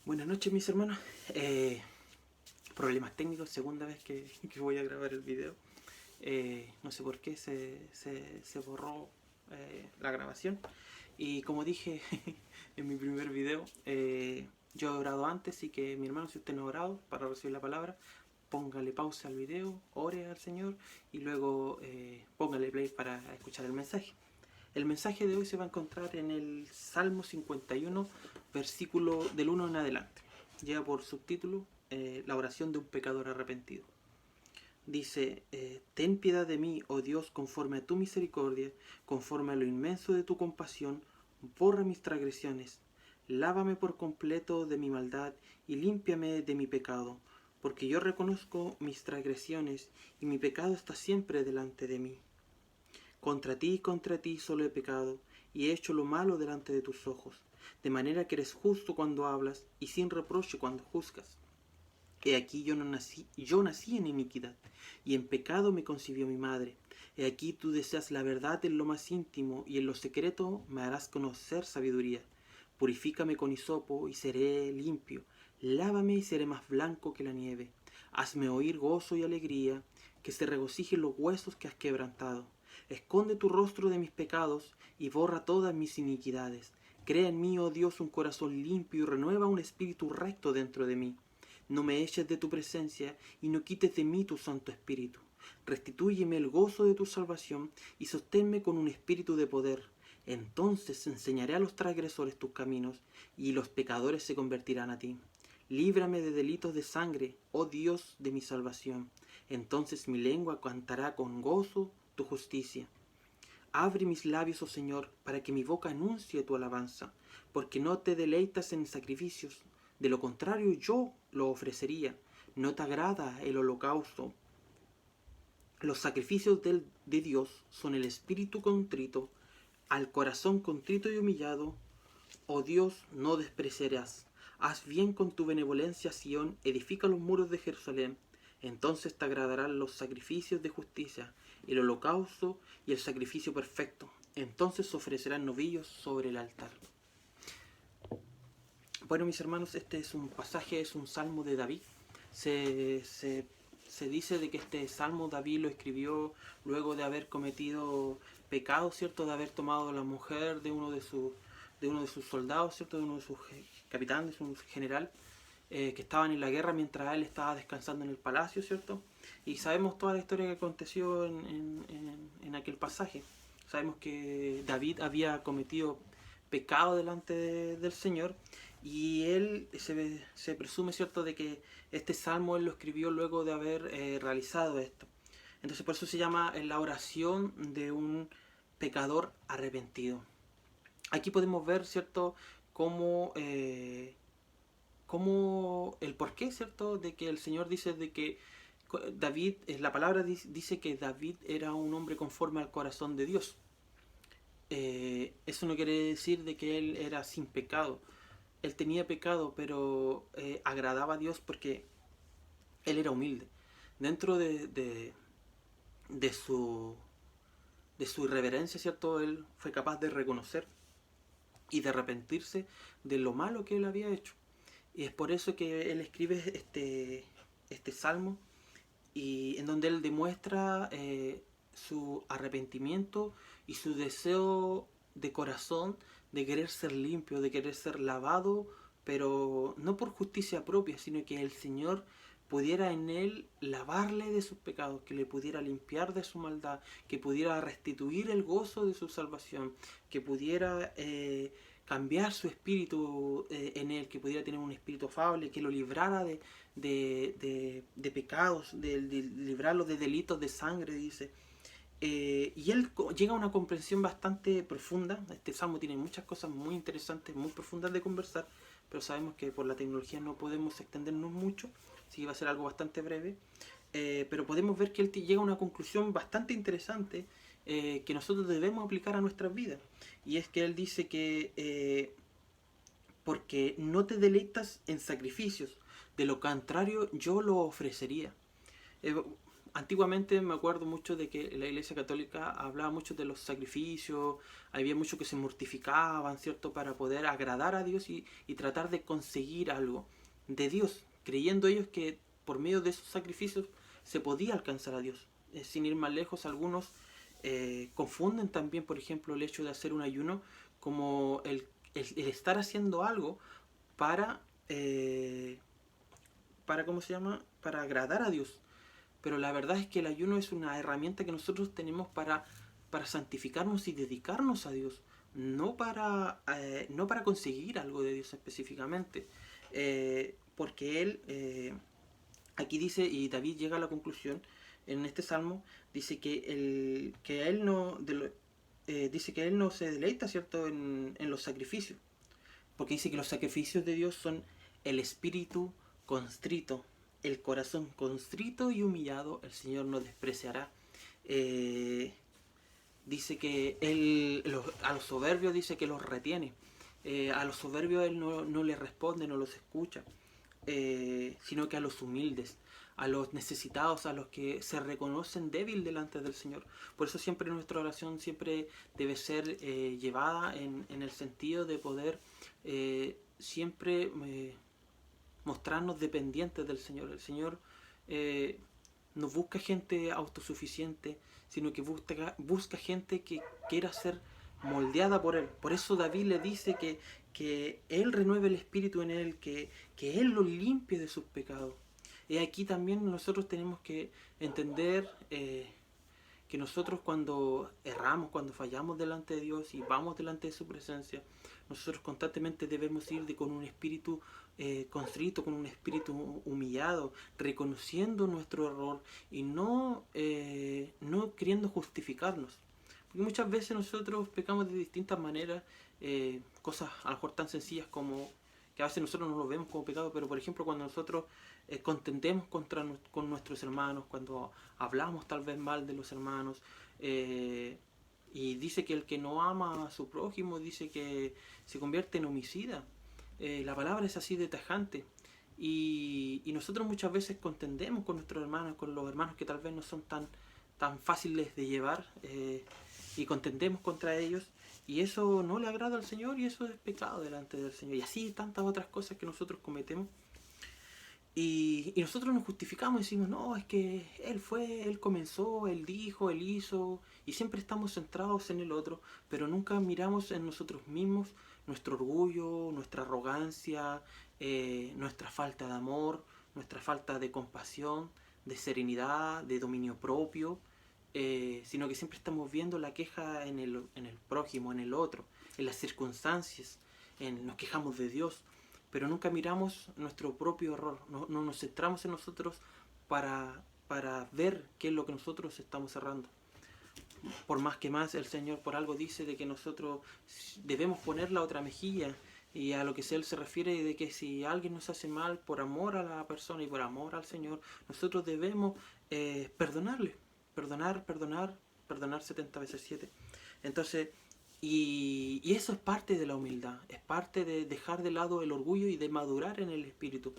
Buenas noches, mis hermanos. Problemas técnicos, segunda vez que voy a grabar el video. No sé por qué se borró la grabación. Y como dije en mi primer video, yo he orado antes, y que mi hermano, si usted no ha orado para recibir la palabra, póngale pausa al video, ore al Señor y luego póngale play para escuchar el mensaje. El mensaje de hoy se va a encontrar en el Salmo 51, versículo del 1 en adelante. Lleva por subtítulo la oración de un pecador arrepentido. Dice, ten piedad de mí, oh Dios, conforme a tu misericordia, conforme a lo inmenso de tu compasión, borra mis transgresiones, lávame por completo de mi maldad y límpiame de mi pecado, porque yo reconozco mis transgresiones y mi pecado está siempre delante de mí. Contra ti solo he pecado, y he hecho lo malo delante de tus ojos, de manera que eres justo cuando hablas, y sin reproche cuando juzgas. He aquí yo nací en iniquidad, y en pecado me concibió mi madre. He aquí tú deseas la verdad en lo más íntimo, y en lo secreto me harás conocer sabiduría. Purifícame con hisopo, y seré limpio. Lávame, y seré más blanco que la nieve. Hazme oír gozo y alegría, que se regocijen los huesos que has quebrantado. Esconde tu rostro de mis pecados, y borra todas mis iniquidades. Crea en mí, oh Dios, un corazón limpio, y renueva un espíritu recto dentro de mí. No me eches de tu presencia, y no quites de mí tu Santo Espíritu. Restitúyeme el gozo de tu salvación, y sosténme con un espíritu de poder. Entonces enseñaré a los transgresores tus caminos, y los pecadores se convertirán a ti. Líbrame de delitos de sangre, oh Dios de mi salvación. Entonces mi lengua cantará con gozo tu justicia. Abre mis labios, oh Señor, para que mi boca anuncie tu alabanza, porque no te deleitas en sacrificios, de lo contrario yo lo ofrecería. No te agrada el holocausto. Los sacrificios de Dios son el espíritu contrito, al corazón contrito y humillado, oh Dios, no despreciarás. Haz bien con tu benevolencia, Sión, edifica los muros de Jerusalén. Entonces te agradarán los sacrificios de justicia, el holocausto y el sacrificio perfecto. Entonces ofrecerán novillos sobre el altar. Bueno, mis hermanos, este es un pasaje, es un salmo de David. Se dice de que este salmo David lo escribió luego de haber cometido pecado, ¿cierto? De haber tomado la mujer de uno de sus soldados, ¿cierto? De uno de sus capitanes, de un general, que estaban en la guerra mientras él estaba descansando en el palacio, ¿cierto? Y sabemos toda la historia que aconteció en aquel pasaje. Sabemos que David había cometido pecado delante del Señor, y él se presume, ¿cierto?, de que este salmo él lo escribió luego de haber realizado esto. Entonces por eso se llama la oración de un pecador arrepentido. Aquí podemos ver, ¿cierto?, cómo el porqué, ¿cierto?, de que el Señor dice de que David, la palabra dice que David era un hombre conforme al corazón de Dios. Eso no quiere decir de que él era sin pecado. Él tenía pecado, pero agradaba a Dios porque él era humilde. Dentro de su irreverencia, ¿cierto? Él fue capaz de reconocer y de arrepentirse de lo malo que él había hecho. Y es por eso que él escribe este salmo, y en donde él demuestra su arrepentimiento y su deseo de corazón de querer ser limpio, de querer ser lavado, pero no por justicia propia, sino que el Señor pudiera en él lavarle de sus pecados, que le pudiera limpiar de su maldad, que pudiera restituir el gozo de su salvación, que pudiera cambiar su espíritu en él, que pudiera tener un espíritu afable, que lo librara de pecados, de librarlo de delitos de sangre, dice. Y él llega a una comprensión bastante profunda. Este salmo tiene muchas cosas muy interesantes, muy profundas de conversar, pero sabemos que por la tecnología no podemos extendernos mucho, así que va a ser algo bastante breve. Pero podemos ver que él llega a una conclusión bastante interesante, que nosotros debemos aplicar a nuestras vidas. Y es que él dice que porque no te deleitas en sacrificios, de lo contrario yo lo ofrecería. Eh, antiguamente me acuerdo mucho de que la Iglesia Católica hablaba mucho de los sacrificios, había muchos que se mortificaban, ¿cierto?, para poder agradar a Dios y tratar de conseguir algo de Dios, creyendo ellos que por medio de esos sacrificios se podía alcanzar a Dios. Sin ir más lejos, algunos confunden también, por ejemplo, el hecho de hacer un ayuno como el estar haciendo algo para, ¿cómo se llama?, para agradar a Dios. Pero la verdad es que el ayuno es una herramienta que nosotros tenemos para santificarnos y dedicarnos a Dios, no para conseguir algo de Dios específicamente. Porque aquí dice, y David llega a la conclusión en este salmo, dice que él no, dice que él no se deleita, ¿cierto?, en los sacrificios, porque dice que los sacrificios de Dios son el espíritu constrito, el corazón constrito y humillado, el Señor no despreciará. Eh, Dice que a los soberbios dice que los retiene. A los soberbios Él no les responde, no los escucha, sino que a los humildes, a los necesitados, a los que se reconocen débil delante del Señor. Por eso siempre nuestra oración siempre debe ser llevada en el sentido de poder siempre mostrarnos dependientes del Señor. El Señor no busca gente autosuficiente, sino que busca gente que quiera ser moldeada por Él. Por eso David le dice que Él renueve el espíritu en Él, que Él lo limpie de sus pecados. Y aquí también nosotros tenemos que entender que nosotros cuando erramos, cuando fallamos delante de Dios y vamos delante de su presencia, nosotros constantemente debemos ir con un espíritu constrito, con un espíritu humillado, reconociendo nuestro error y no queriendo justificarnos. Porque muchas veces nosotros pecamos de distintas maneras, cosas a lo mejor tan sencillas como que a veces nosotros no lo vemos como pecado, pero por ejemplo cuando nosotros contendemos con nuestros hermanos, cuando hablamos tal vez mal de los hermanos, y dice que el que no ama a su prójimo dice que se convierte en homicida. La palabra es así de tajante. Y nosotros muchas veces contendemos con nuestros hermanos, con los hermanos que tal vez no son tan fáciles de llevar, y contendemos contra ellos. Y eso no le agrada al Señor y eso es pecado delante del Señor. Y así tantas otras cosas que nosotros cometemos. Y nosotros nos justificamos y decimos, no, es que Él comenzó, Él dijo, Él hizo, y siempre estamos centrados en el otro, pero nunca miramos en nosotros mismos nuestro orgullo, nuestra arrogancia, nuestra falta de amor, nuestra falta de compasión, de serenidad, de dominio propio, sino que siempre estamos viendo la queja en el prójimo, en el otro, en las circunstancias, nos quejamos de Dios, pero nunca miramos nuestro propio error, no nos centramos en nosotros para ver qué es lo que nosotros estamos errando. Por más que más el Señor por algo dice de que nosotros debemos poner la otra mejilla, y a lo que Él se refiere de que si alguien nos hace mal por amor a la persona y por amor al Señor, nosotros debemos perdonarle, perdonar 70 veces 7. Entonces, y eso es parte de la humildad, es parte de dejar de lado el orgullo y de madurar en el espíritu,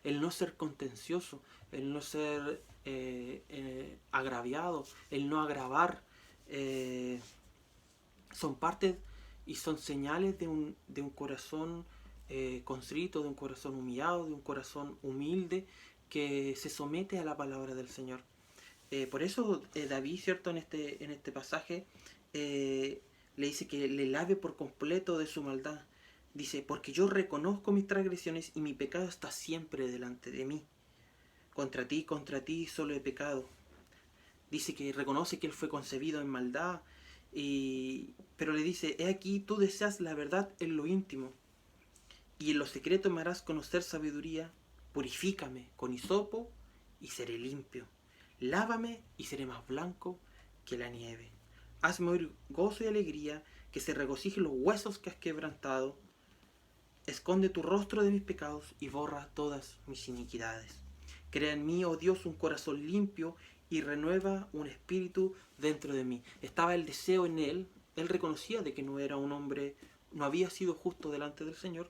el no ser contencioso, el no ser agraviado, el no agravar, son partes y son señales de un corazón constrito, de un corazón humillado, de un corazón humilde que se somete a la palabra del Señor. Por eso David, ¿cierto?, en este pasaje le dice que le lave por completo de su maldad. Dice, porque yo reconozco mis transgresiones y mi pecado está siempre delante de mí. Contra ti solo he pecado. Dice que reconoce que él fue concebido en maldad, pero le dice, he aquí, tú deseas la verdad en lo íntimo, y en lo secreto me harás conocer sabiduría. Purifícame con hisopo y seré limpio. Lávame y seré más blanco que la nieve. Hazme oír gozo y alegría, que se regocijen los huesos que has quebrantado. Esconde tu rostro de mis pecados y borra todas mis iniquidades. Crea en mí, oh Dios, un corazón limpio y renueva un espíritu dentro de mí. Estaba el deseo en él. Él reconocía de que no era un hombre, no había sido justo delante del Señor,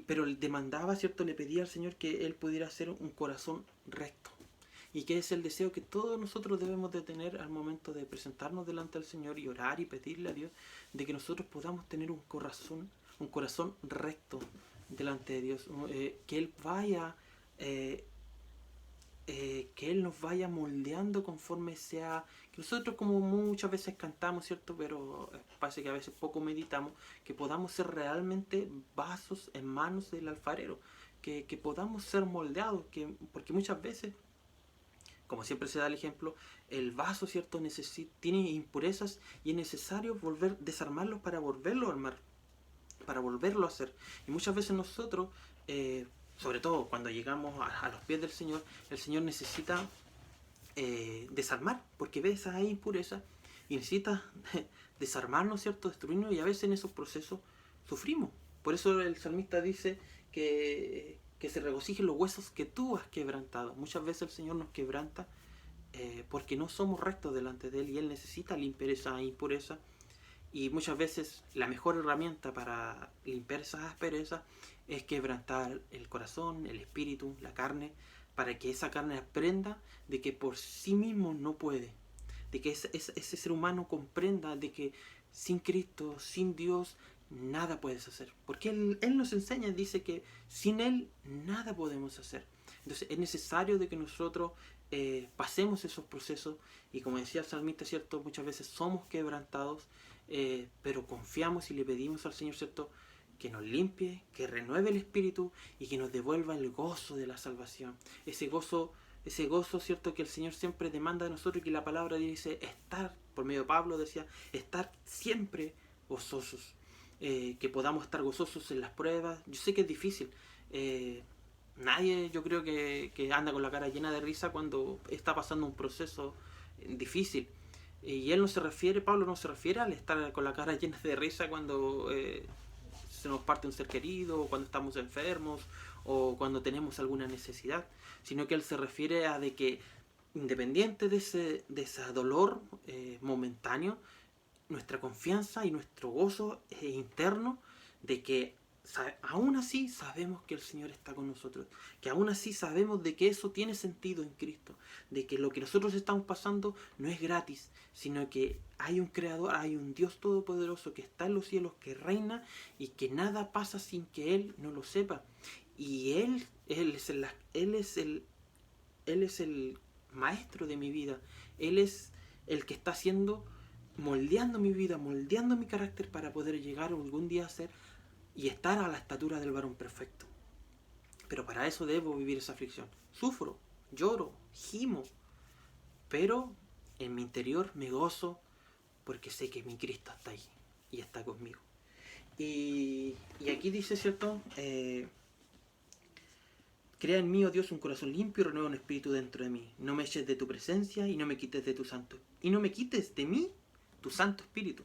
pero él demandaba, ¿cierto?, le pedía al Señor que él pudiera hacer un corazón recto. y que es el deseo que todos nosotros debemos de tener al momento de presentarnos delante del Señor y orar y pedirle a Dios de que nosotros podamos tener un corazón recto delante de Dios, que Él vaya, que Él nos vaya moldeando conforme sea, que nosotros como muchas veces cantamos, ¿cierto? Pero parece que a veces poco meditamos, que podamos ser realmente vasos en manos del alfarero, que podamos ser moldeados, porque muchas veces, como siempre se da el ejemplo, el vaso, ¿cierto? Tiene impurezas y es necesario desarmarlos para volverlo a armar, para volverlo a hacer. Y muchas veces nosotros, sobre todo cuando llegamos a los pies del Señor, el Señor necesita desarmar, porque ve esas impurezas y necesita desarmarnos, ¿cierto? Destruirnos, y a veces en esos procesos sufrimos. Por eso el salmista dice que se regocijen los huesos que tú has quebrantado. Muchas veces el Señor nos quebranta porque no somos rectos delante de Él y Él necesita limpiar esa impureza. Y muchas veces la mejor herramienta para limpiar esas asperezas es quebrantar el corazón, el espíritu, la carne, para que esa carne aprenda de que por sí mismo no puede, de que ese ser humano comprenda de que sin Cristo, sin Dios, nada puedes hacer. Porque Él nos enseña, dice que sin Él nada podemos hacer. Entonces es necesario de que nosotros pasemos esos procesos y, como decía el salmista, ¿cierto? Muchas veces somos quebrantados, pero confiamos y le pedimos al Señor, ¿cierto?, que nos limpie, que renueve el espíritu y que nos devuelva el gozo de la salvación. Ese gozo, ¿cierto?, que el Señor siempre demanda de nosotros y que la palabra dice estar, por medio de Pablo decía, estar siempre gozosos. Que podamos estar gozosos en las pruebas. Yo sé que es difícil. Nadie, yo creo que anda con la cara llena de risa cuando está pasando un proceso difícil. Y él no se refiere, Pablo no se refiere al estar con la cara llena de risa cuando se nos parte un ser querido, o cuando estamos enfermos, o cuando tenemos alguna necesidad, sino que él se refiere a de que, independiente de ese dolor momentáneo, nuestra confianza y nuestro gozo interno de que aún así sabemos que el Señor está con nosotros, que aún así sabemos de que eso tiene sentido en Cristo, de que lo que nosotros estamos pasando no es gratis, sino que hay un Creador, hay un Dios todopoderoso que está en los cielos, que reina y que nada pasa sin que Él no lo sepa. Y Él es el maestro de mi vida, Él es el que está haciendo, moldeando mi vida, moldeando mi carácter para poder llegar algún día a ser y estar a la estatura del varón perfecto. Pero para eso debo vivir esa aflicción. Sufro, lloro, gimo, pero en mi interior me gozo porque sé que mi Cristo está ahí y está conmigo. Y aquí dice, ¿cierto? Crea en mí, oh Dios, un corazón limpio y renueva un espíritu dentro de mí. No me eches de tu presencia y no me quites de tu santo. Y no me quites de mí tu santo espíritu.